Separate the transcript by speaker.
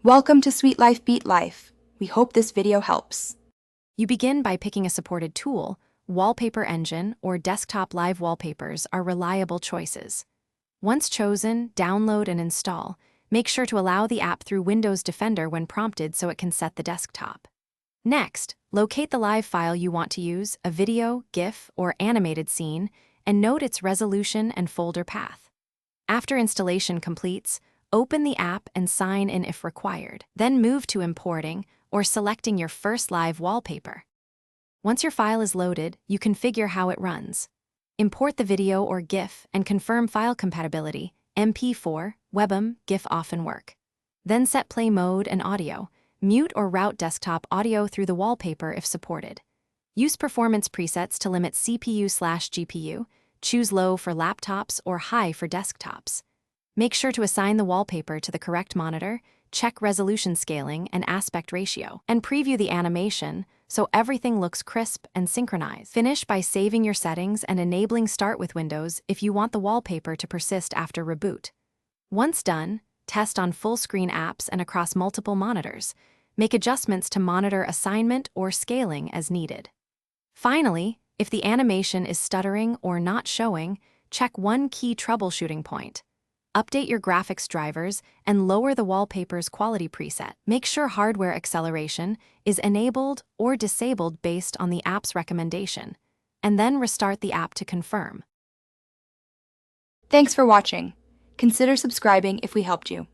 Speaker 1: Welcome to Sweet Life Beat Life. We hope this video helps.
Speaker 2: You begin by picking a supported tool. Wallpaper Engine or desktop live wallpapers are reliable choices. Once chosen, download and install. Make sure to allow the app through Windows Defender when prompted so it can set the desktop. Next, locate the live file you want to use, a video, GIF, or animated scene, and note its resolution and folder path. After installation completes, open the app and sign in if required. Then move to importing or selecting your first live wallpaper. Once your file is loaded, you configure how it runs. Import the video or GIF and confirm file compatibility. MP4, WebM, GIF often work. Then set play mode and audio. Mute or route desktop audio through the wallpaper if supported. Use performance presets to limit CPU/GPU. Choose low for laptops or high for desktops. Make sure to assign the wallpaper to the correct monitor, check resolution scaling and aspect ratio, and preview the animation so everything looks crisp and synchronized. Finish by saving your settings and enabling Start with Windows if you want the wallpaper to persist after reboot. Once done, test on full-screen apps and across multiple monitors. Make adjustments to monitor assignment or scaling as needed. Finally, if the animation is stuttering or not showing, check one key troubleshooting point. Update your graphics drivers and lower the wallpaper's quality preset. Make sure hardware acceleration is enabled or disabled based on the app's recommendation, and then restart the app to confirm.
Speaker 1: Thanks for watching. Consider subscribing if we helped you.